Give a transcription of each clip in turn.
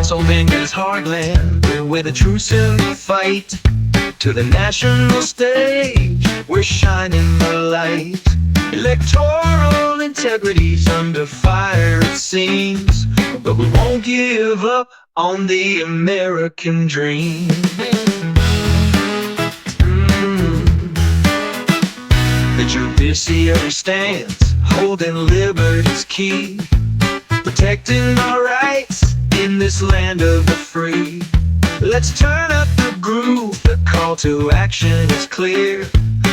Pennsylvania's heartland, where the true silver fight to the national stage. We're shining the light. Electoral integrity's under fire, it seems, but we won't give up on the American dream. The judiciary stands, holding liberty's key, protecting our rights in this land of the free. Let's turn up the groove, the call to action is clear.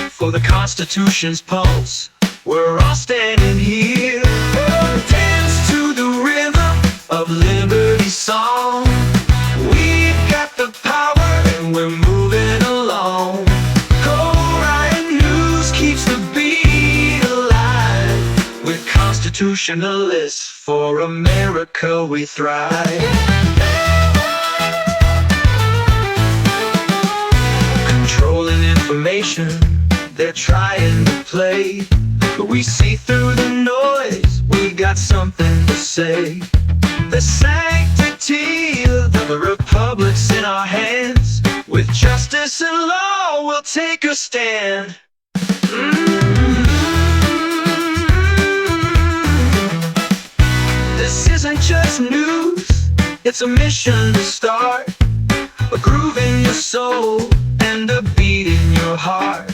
For the Constitution's pulse, we're all standing here. Dance to the rhythm of liberty's song. We've got the power and we're moving along. Go-Right News keeps the beat alive. We're constitutionalists, for America we thrive. Controlling information, they're trying to play, but we see through the noise, we got something to say. The sanctity of the republic's in our hands. With justice and law, we'll take a stand. This isn't just news, it's a mission to start a groove in your soul and a beat in your heart.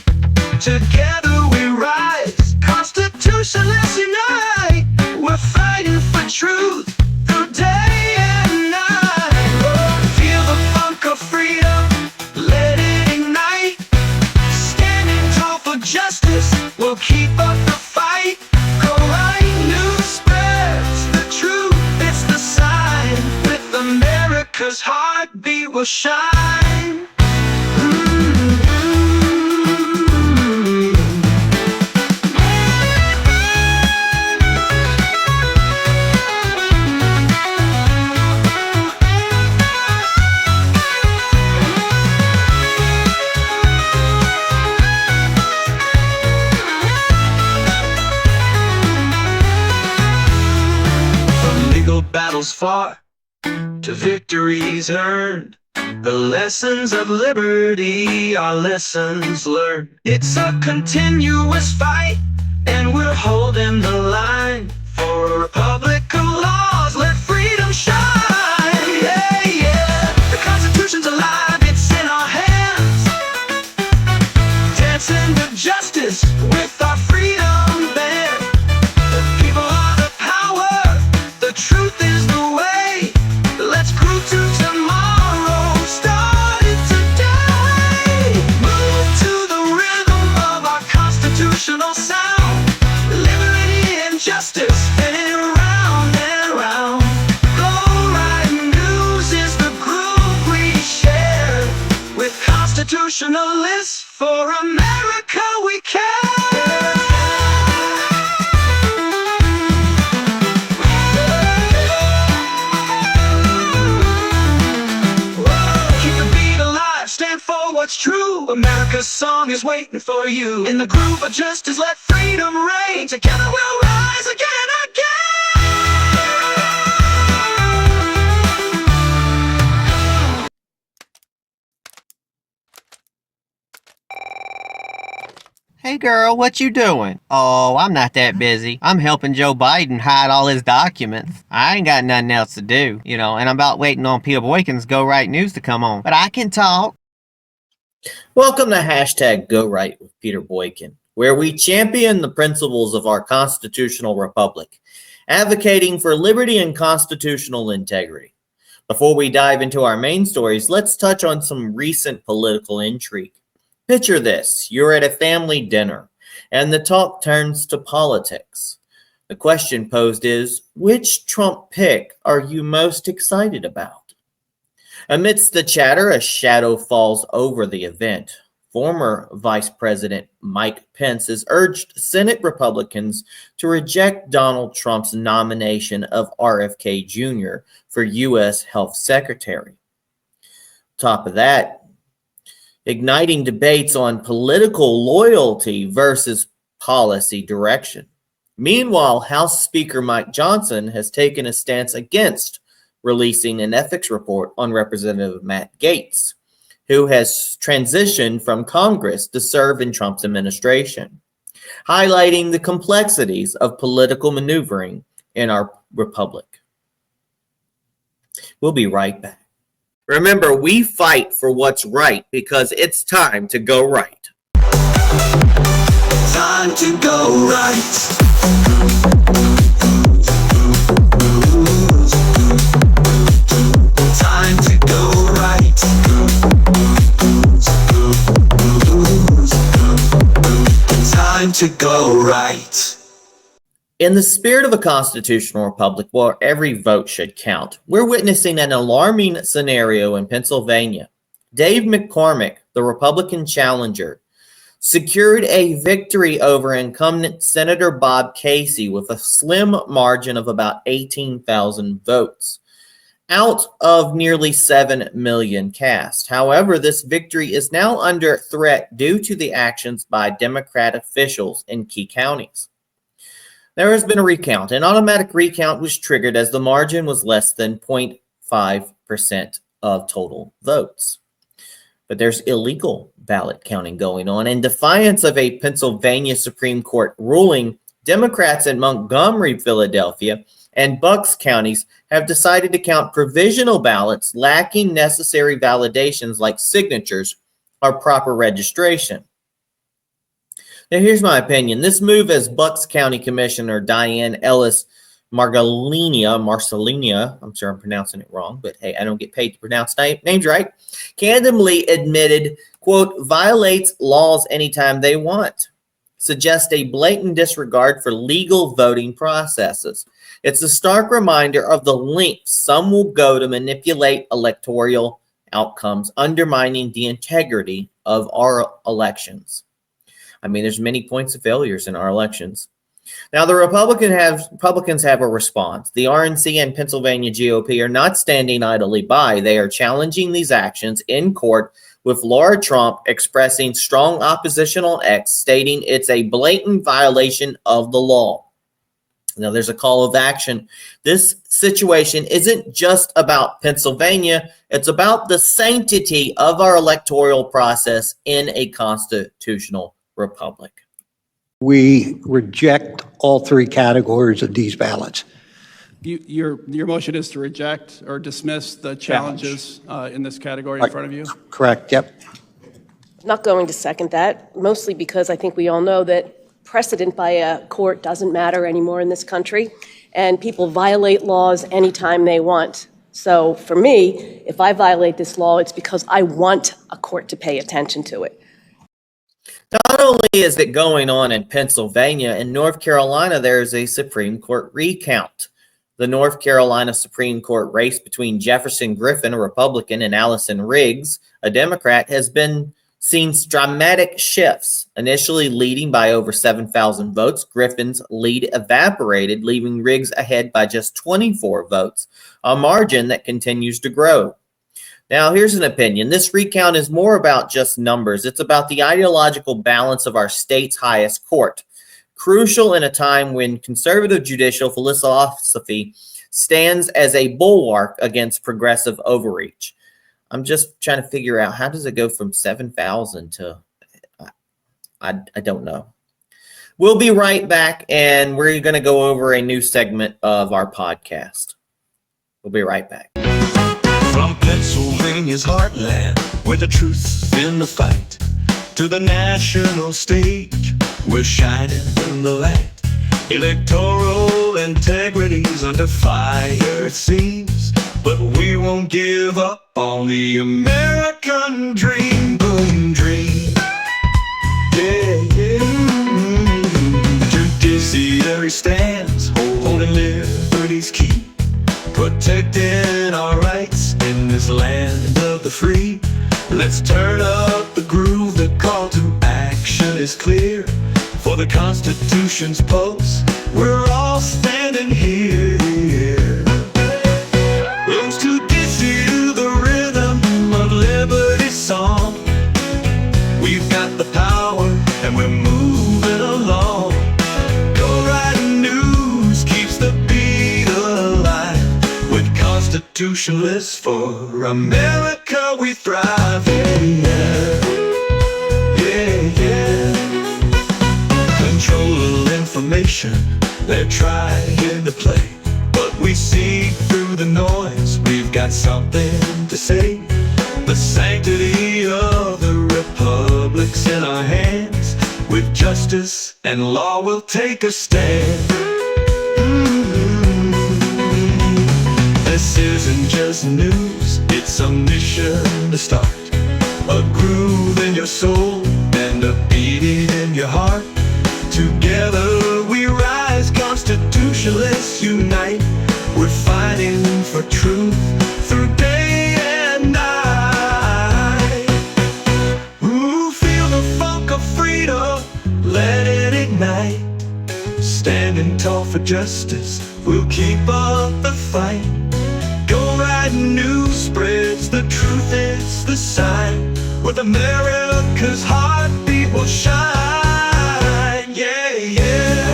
Together we rise, constitutionalists unite. We're fighting for truth through day and night. Feel the funk of freedom, let it ignite. Standing tall for justice, we'll keep up the fight. Go-Right News spreads the truth, it's the sign. With America's heartbeat we'll shine. Battles fought to victories earned. The lessons of liberty are lessons learned. It's a continuous fight, and we're holding the line for a republic of laws. Let freedom shine. Yeah, yeah. The Constitution's alive, it's in our hands. Dancing to justice with our freedom band. The people are the power, the truth is the way. Let's groove to tomorrow, start it today. Move to the rhythm of our constitutional sound. Liberty and justice spinning round and round. Go-Right News is the groove we share. With constitutionalists, for America we care. What's true? America's song is waiting for you. In the groove of justice, let freedom reign. Together we'll rise again and again. Hey girl, what you doing? Oh, I'm not that busy. I'm helping Joe Biden hide all his documents. I ain't got nothing else to do, and I'm about waiting on Peter Boykin's Go-Right News to come on. But I can talk. Welcome to Hashtag Go Right with Peter Boykin, where we champion the principles of our constitutional republic, advocating for liberty and constitutional integrity. Before we dive into our main stories, let's touch on some recent political intrigue. Picture this: you're at a family dinner, and the talk turns to politics. The question posed is, which Trump pick are you most excited about? Amidst the chatter, a shadow falls over the event. Former Vice President Mike Pence has urged Senate Republicans to reject Donald Trump's nomination of RFK Jr. for U.S. Health Secretary. Top of that, igniting debates on political loyalty versus policy direction. Meanwhile, House Speaker Mike Johnson has taken a stance against releasing an ethics report on Representative Matt Gaetz, who has transitioned from Congress to serve in Trump's administration, highlighting the complexities of political maneuvering in our republic. We'll be right back. Remember, we fight for what's right because it's time to go right. Time to go right. Time to go right. Time to go right. In the spirit of a constitutional republic where every vote should count, we're witnessing an alarming scenario in Pennsylvania. Dave McCormick, the Republican challenger, secured a victory over incumbent Senator Bob Casey with a slim margin of about 18,000 votes, out of nearly 7 million cast. However, this victory is now under threat due to the actions by Democrat officials in key counties. There has been a recount. An automatic recount was triggered as the margin was less than 0.5% of total votes. But there's illegal ballot counting going on. In defiance of a Pennsylvania Supreme Court ruling, Democrats in Montgomery, Philadelphia, and Bucks counties have decided to count provisional ballots lacking necessary validations like signatures or proper registration. Now, here's my opinion. This move, as Bucks County Commissioner Diane Ellis Marcellinia, I'm sure I'm pronouncing it wrong, but hey, I don't get paid to pronounce names right, candidly admitted, quote, violates laws anytime they want, suggests a blatant disregard for legal voting processes. It's a stark reminder of the lengths some will go to manipulate electoral outcomes, undermining the integrity of our elections. I mean, there's many points of failures in our elections. Now, the Republicans have a response. The RNC and Pennsylvania GOP are not standing idly by. They are challenging these actions in court, with Laura Trump expressing strong opposition on X, stating it's a blatant violation of the law. Now, there's a call of action. This situation isn't just about Pennsylvania. It's about the sanctity of our electoral process in a constitutional republic. We reject all three categories of these ballots. Your motion is to reject or dismiss the challenges in this category in front of you? Correct, yep. I'm not going to second that, mostly because I think we all know that precedent by a court doesn't matter anymore in this country, and people violate laws anytime they want. So for me, if I violate this law, it's because I want a court to pay attention to it. Not only is it going on in Pennsylvania, in North Carolina, there is a Supreme Court recount. The North Carolina Supreme Court race between Jefferson Griffin, a Republican, and Allison Riggs, a Democrat, has been seen dramatic shifts. Initially leading by over 7,000 votes, Griffin's lead evaporated, leaving Riggs ahead by just 24 votes, a margin that continues to grow. Now, here's an opinion. This recount is more about just numbers. It's about the ideological balance of our state's highest court, crucial in a time when conservative judicial philosophy stands as a bulwark against progressive overreach. I'm just trying to figure out, how does it go from 7,000 to, I don't know. We'll be right back, and we're going to go over a new segment of our podcast. We'll be right back. From Pennsylvania's heartland, where the truth's in the fight, to the national stage, we're shining in the light. Electoral integrity's under fire, it seems, but we won't give up on the American dream. Boom, dream. Yeah, yeah. Judiciary stands, holding liberty's key, protecting our rights in this land of the free. Let's turn up the groove, the call to action is clear. For the Constitution's pulse, we're all standing here. Rose to issue the rhythm of liberty's song. We've got the power and we're moving along. Go right news keeps the beat alive with Constitution constitutionalists. For America we thrive. Yeah, yeah, yeah. Control of information, they're trying to play, but we see through the noise. We've got something to say. The sanctity of the republic's in our hands. With justice and law we'll take a stand. This isn't just news, it's a mission to start. A groove in your soul and a beating in your heart. Together we rise, constitutionalists unite. We're fighting for truth through day and night. Ooh, feel the funk of freedom, let it ignite. Standing tall for justice, we'll keep up the fight. Go right news spreads the truth, it's the sign. With America's heartbeat will shine. Yeah, yeah.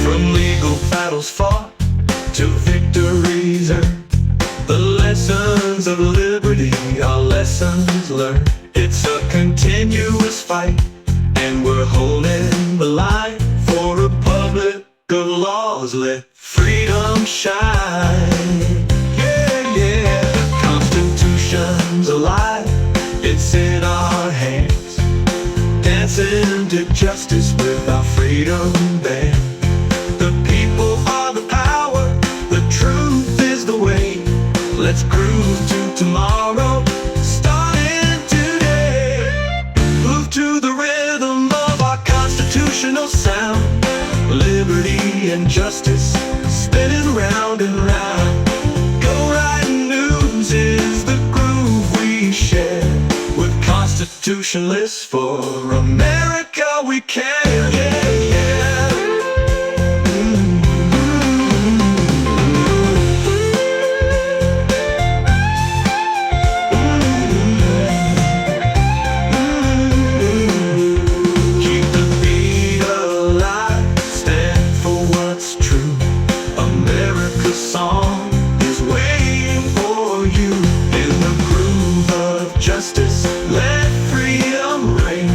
From legal battles fought to victories earned, the lessons of liberty are lessons learned. It's a continuous fight, and we're holding the line for a republic of laws. Let freedom shine. Yeah, yeah. The Constitution's alive, it's in our hands. Dancing to justice with our freedom band. The people are the power, the truth is the way. Let's groove to tomorrow, starting today. Move to the rhythm of our constitutional sound. Liberty and justice, spinning round and round. Go right news is the groove we share. With constitutionalists for America we can. Yeah, yeah. Song is waiting for you. In the groove of justice, let freedom reign.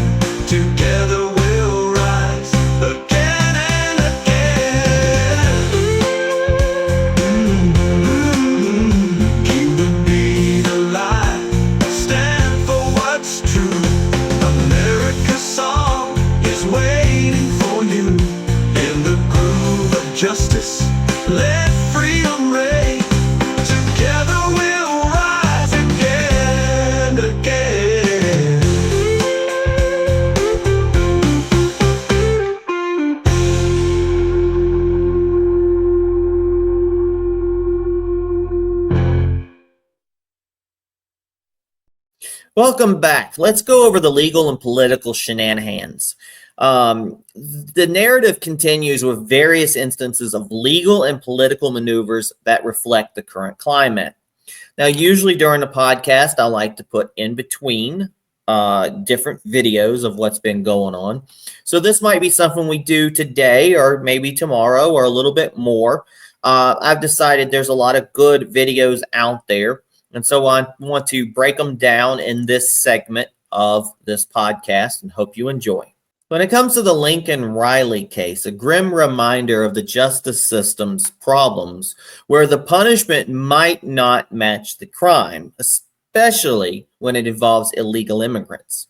Together we'll rise again and again. Keep the beat alive, stand for what's true. America's song is waiting for you. In the groove of justice, let freedom reign. Together we'll rise again, again. Welcome back. Let's go over the legal and political shenanigans. The narrative continues with various instances of legal and political maneuvers that reflect the current climate. Now, usually during the podcast, I like to put in between different videos of what's been going on. So this might be something we do today or maybe tomorrow or a little bit more. I've decided there's a lot of good videos out there. And so I want to break them down in this segment of this podcast and hope you enjoy. When it comes to the Lincoln Riley case, a grim reminder of the justice system's problems where the punishment might not match the crime, especially when it involves illegal immigrants.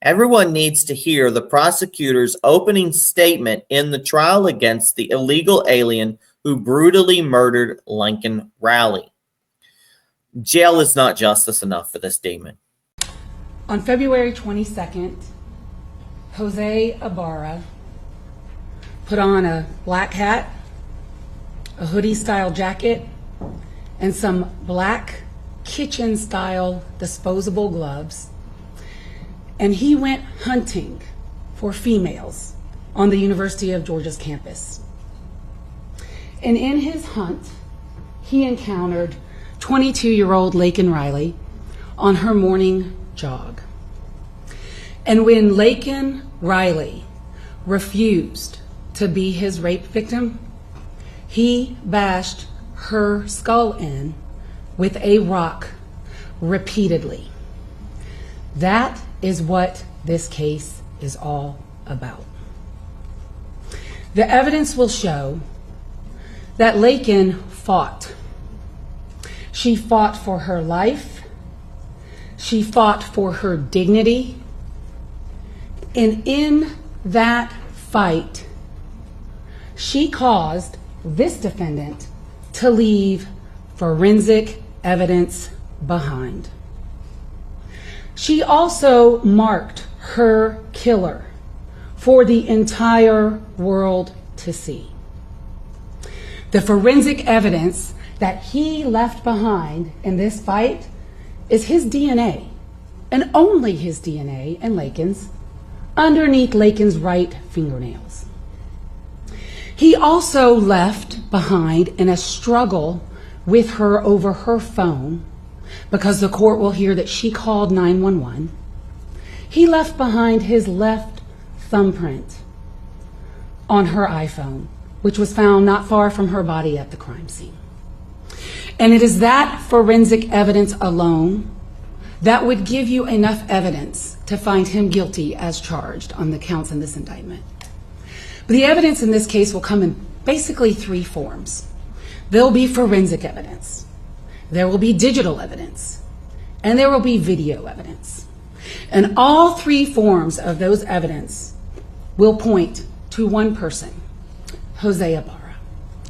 Everyone needs to hear the prosecutor's opening statement in the trial against the illegal alien who brutally murdered Lincoln Riley. Jail is not justice enough for this demon. On February 22nd, Jose Ibarra put on a black hat, a hoodie-style jacket, and some black kitchen-style disposable gloves, and he went hunting for females on the University of Georgia's campus. And in his hunt, he encountered 22-year-old Lincoln Riley on her morning jog. And when Lincoln Riley refused to be his rape victim, he bashed her skull in with a rock repeatedly. That is what this case is all about. The evidence will show that Laken fought. She fought for her life. She fought for her dignity. And in that fight, she caused this defendant to leave forensic evidence behind. She also marked her killer for the entire world to see. The forensic evidence that he left behind in this fight is his DNA, and only his DNA and Laken's, underneath Laken's right fingernails. He also left behind in a struggle with her over her phone, because the court will hear that she called 911. He left behind his left thumbprint on her iPhone, which was found not far from her body at the crime scene. And it is that forensic evidence alone that would give you enough evidence to find him guilty as charged on the counts in this indictment. But the evidence in this case will come in basically three forms. There'll be forensic evidence, there will be digital evidence, and there will be video evidence. And all three forms of those evidence will point to one person, Jose Ibarra,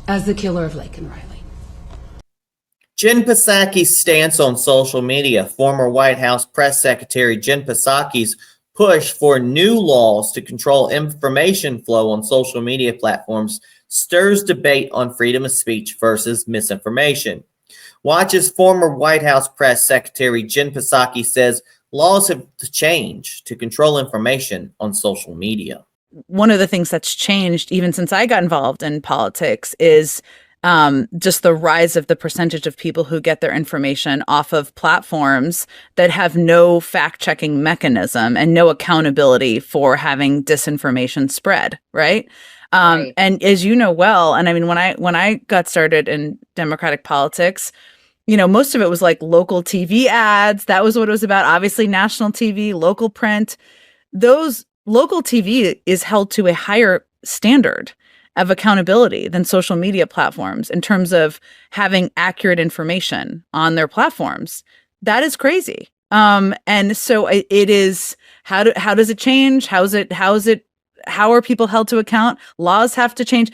as the killer of Laken Riley. Jen Psaki's stance on social media. Former White House Press Secretary Jen Psaki's push for new laws to control information flow on social media platforms stirs debate on freedom of speech versus misinformation. Watch as former White House Press Secretary Jen Psaki says laws have to change to control information on social media. One of the things that's changed even since I got involved in politics is just the rise of the percentage of people who get their information off of platforms that have no fact-checking mechanism and no accountability for having disinformation spread, right? Right. And as you know well, and I mean, when I got started in Democratic politics, you know, most of it was like local TV ads. That was what it was about. Obviously, national TV, local print. Those local TV is held to a higher standard of accountability than social media platforms in terms of having accurate information on their platforms. That is crazy. And so it is, how does it change? How are people held to account? Laws have to change.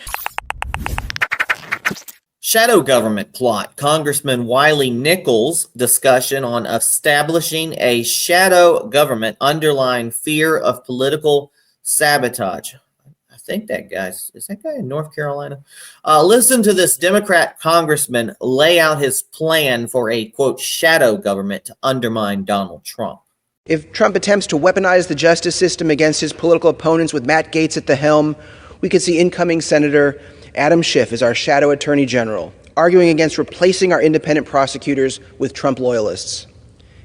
Shadow government plot. Congressman Wiley Nichols' discussion on establishing a shadow government underlying fear of political sabotage. I think is that guy in North Carolina? Listen to this Democrat congressman lay out his plan for a, quote, shadow government to undermine Donald Trump. If Trump attempts to weaponize the justice system against his political opponents with Matt Gaetz at the helm, we could see incoming Senator Adam Schiff as our shadow attorney general, arguing against replacing our independent prosecutors with Trump loyalists.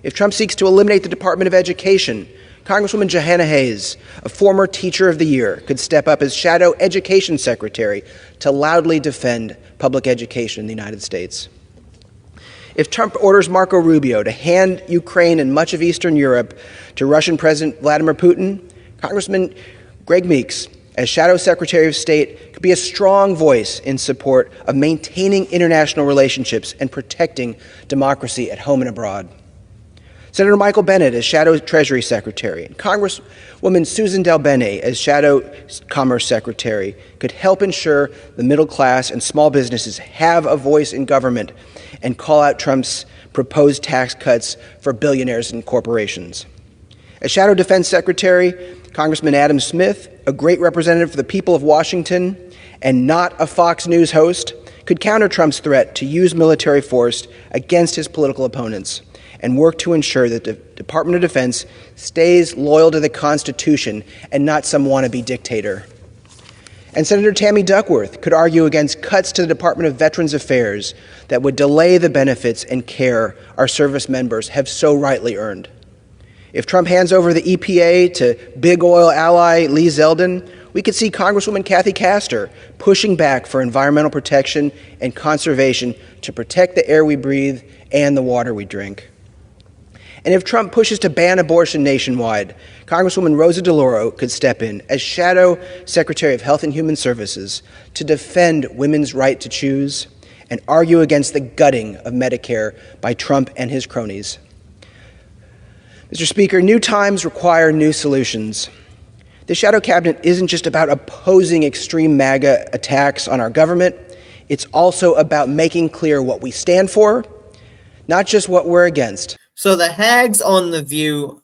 If Trump seeks to eliminate the Department of Education, Congresswoman Johanna Hayes, a former Teacher of the Year, could step up as shadow education secretary to loudly defend public education in the United States. If Trump orders Marco Rubio to hand Ukraine and much of Eastern Europe to Russian President Vladimir Putin, Congressman Greg Meeks, as Shadow Secretary of State, could be a strong voice in support of maintaining international relationships and protecting democracy at home and abroad. Senator Michael Bennet as Shadow Treasury Secretary, and Congresswoman Susan DelBene as Shadow Commerce Secretary could help ensure the middle class and small businesses have a voice in government and call out Trump's proposed tax cuts for billionaires and corporations. As Shadow Defense Secretary, Congressman Adam Smith, a great representative for the people of Washington and not a Fox News host, could counter Trump's threat to use military force against his political opponents and work to ensure that the Department of Defense stays loyal to the Constitution and not some wannabe dictator. And Senator Tammy Duckworth could argue against cuts to the Department of Veterans Affairs that would delay the benefits and care our service members have so rightly earned. If Trump hands over the EPA to big oil ally Lee Zeldin, We could see Congresswoman Kathy Castor pushing back for environmental protection and conservation to protect the air we breathe and the water we drink. And if Trump pushes to ban abortion nationwide, Congresswoman Rosa DeLauro could step in as Shadow Secretary of Health and Human Services to defend women's right to choose and argue against the gutting of Medicare by Trump and his cronies. Mr. Speaker, new times require new solutions. The shadow cabinet isn't just about opposing extreme MAGA attacks on our government. It's also about making clear what we stand for, not just what we're against. So the hags on The View,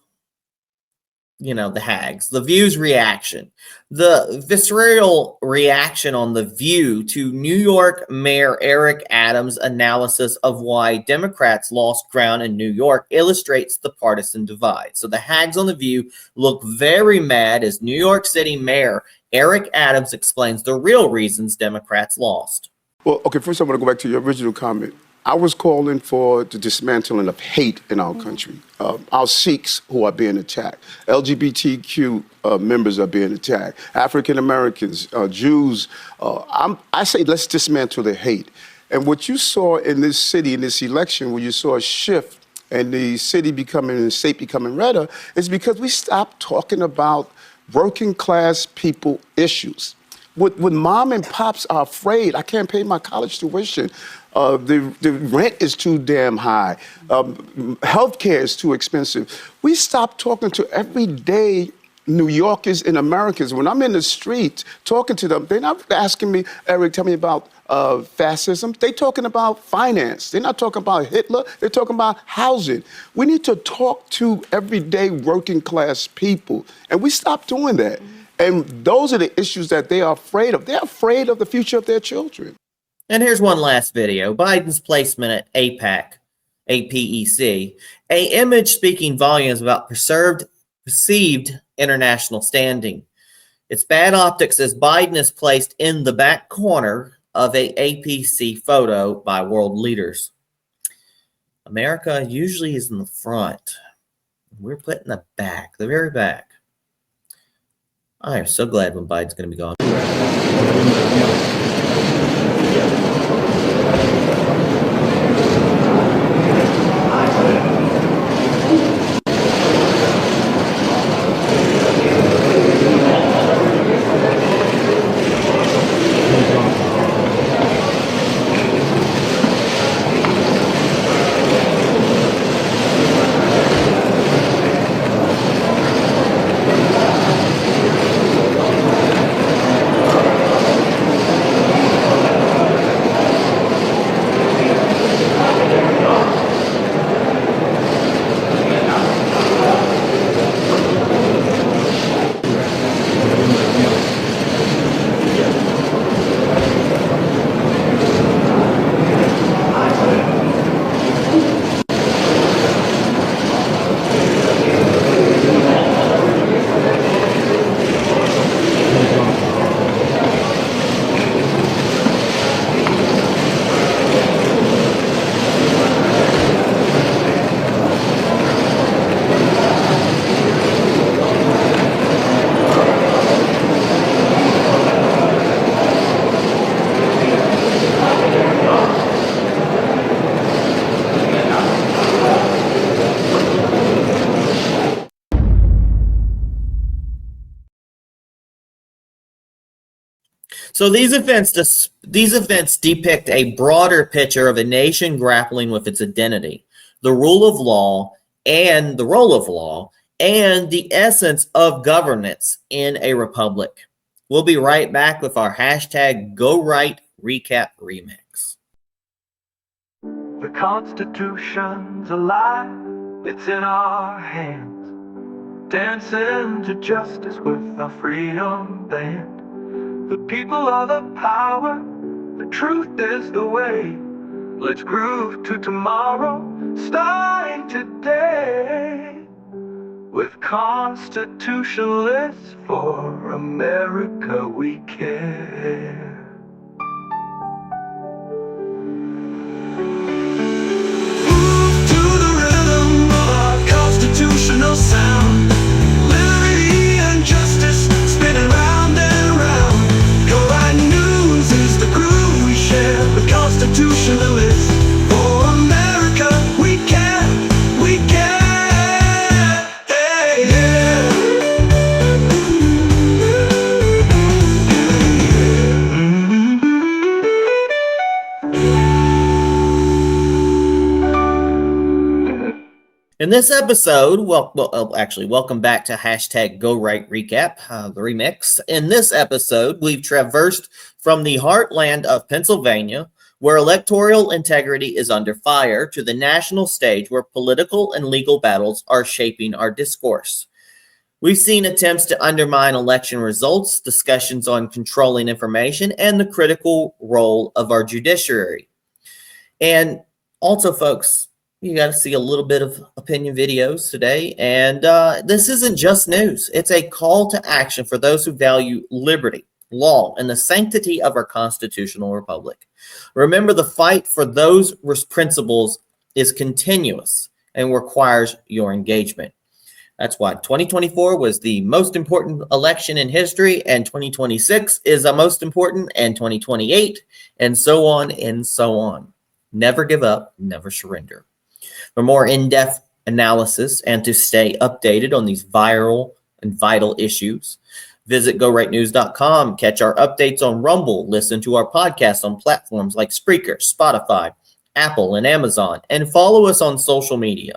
the hags, The View's reaction, the visceral reaction on The View to New York Mayor Eric Adams' analysis of why Democrats lost ground in New York illustrates the partisan divide. So the hags on The View look very mad as New York City Mayor Eric Adams explains the real reasons Democrats lost. Well, okay, first I want to go back to your original comment. I was calling for the dismantling of hate in our country. Our Sikhs who are being attacked, LGBTQ members are being attacked, African Americans, Jews. I say let's dismantle the hate. And what you saw in this city, in this election, where you saw a shift and the city becoming, and the state becoming redder, is because we stopped talking about working class people issues. When mom and pops are afraid, I can't pay my college tuition. The rent is too damn high. Healthcare is too expensive. We stopped talking to everyday New Yorkers and Americans. When I'm in the street talking to them, they're not asking me, Eric, tell me about fascism. They're talking about finance. They're not talking about Hitler. They're talking about housing. We need to talk to everyday working class people. And we stopped doing that. And those are the issues that they are afraid of. They're afraid of the future of their children. And here's one last video. Biden's placement at APEC, APEC, an image speaking volumes about perceived international standing. It's bad optics as Biden is placed in the back corner of a APC photo by world leaders. America usually is in the front. We're put in the back, the very back. I am so glad when Biden's going to be gone. So these events depict a broader picture of a nation grappling with its identity, the rule of law, and the role of law, and the essence of governance in a republic. We'll be right back with our hashtag #GoRight Recap Remix. The Constitution's alive, it's in our hands, dancing to justice with our freedom band. The people are the power, the truth is the way. Let's groove to tomorrow, starting today. With constitutionalists for America we care. Move to the rhythm of our constitutional sound. Liberty and justice spinning round and In this episode, actually, welcome back to hashtag Go Right Recap, the remix. In this episode, we've traversed from the heartland of Pennsylvania, where electoral integrity is under fire, to the national stage where political and legal battles are shaping our discourse. We've seen attempts to undermine election results, discussions on controlling information, and the critical role of our judiciary. And also, folks, you got to see a little bit of opinion videos today. And this isn't just news. It's a call to action for those who value liberty, law, and the sanctity of our constitutional republic. Remember, the fight for those principles is continuous and requires your engagement. That's why 2024 was the most important election in history, and 2026 is the most important, and 2028, and so on and so on. Never give up, never surrender. For more in-depth analysis and to stay updated on these viral and vital issues, visit GoRightNews.com, catch our updates on Rumble, listen to our podcasts on platforms like Spreaker, Spotify, Apple, and Amazon, and follow us on social media.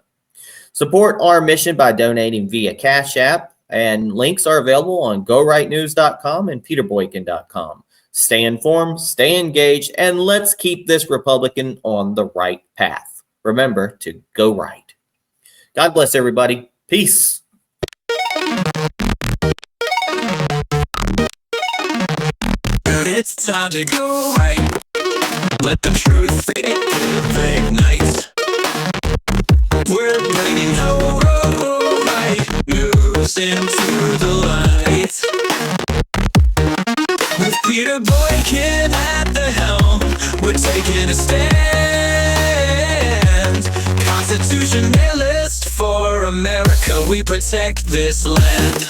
Support our mission by donating via Cash App, and links are available on GoRightNews.com and PeterBoykin.com. Stay informed, stay engaged, and let's keep this Republican on the right path. Remember to go right. God bless everybody. Peace. It's time to go right. Let the truth ignite. We're bringing the right news into the light. With Peter Boykin at the helm, we're taking a stand. Constitutionalist for America, we protect this land.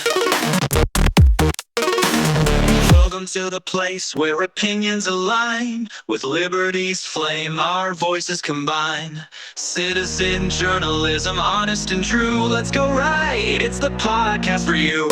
Welcome to the place where opinions align. With liberty's flame, our voices combine. Citizen journalism, honest and true. Let's go right, it's the podcast for you.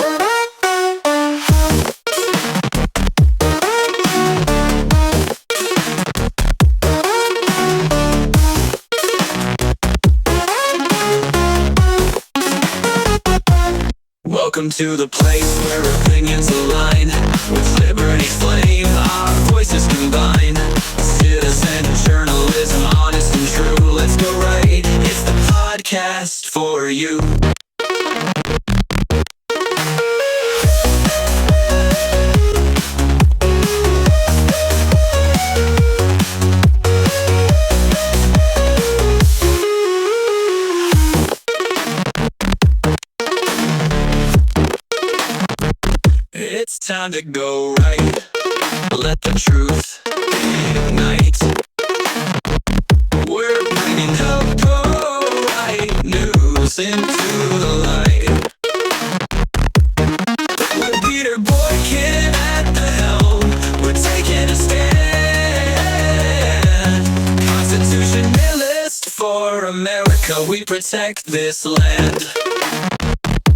Welcome to the place where opinions align. With liberty's flame, our voices combine. Citizen journalism, honest and true. Let's go right, it's the podcast for you. It's time to go right. Let the truth ignite. We're bringing the right news into the light. With Peter Boykin at the helm, we're taking a stand. Constitutionalist for America, we protect this land.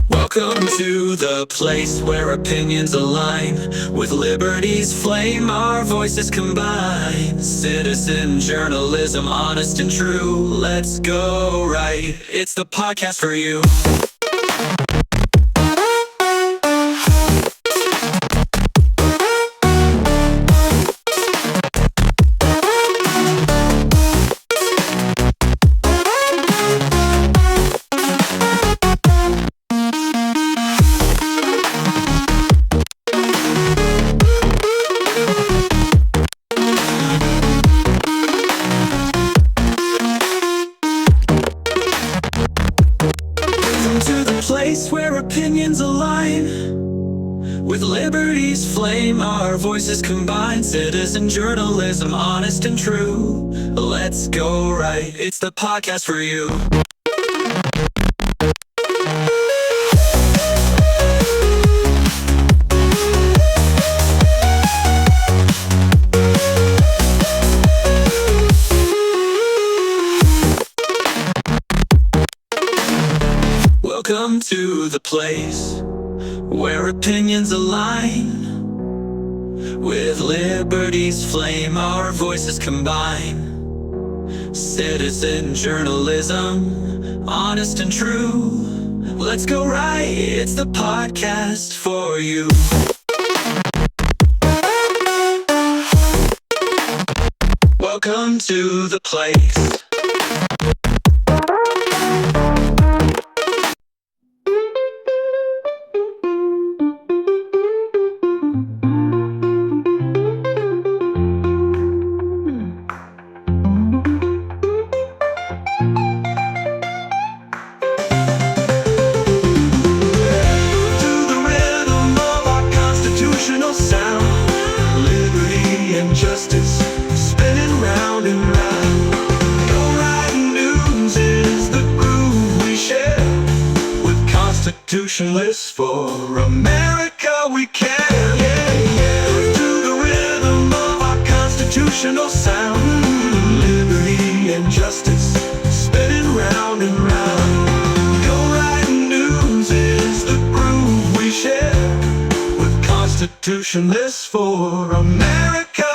Welcome to the place where opinions align. With liberty's flame, our voices combine. Citizen journalism, honest and true. Let's go right, it's the podcast for you. Place where opinions align. With liberty's flame, our voices combine. Citizen journalism, honest and true. Let's go right, it's the podcast for you. Welcome to the place where opinions align. With liberty's flame, our voices combine. Citizen journalism, honest and true. Let's go right, it's the podcast for you. Welcome to the place. Constitutionalists for America we can. To the rhythm of our constitutional sound, liberty and justice spinning round and round. Go writing news is the groove we share with constitutionalists for America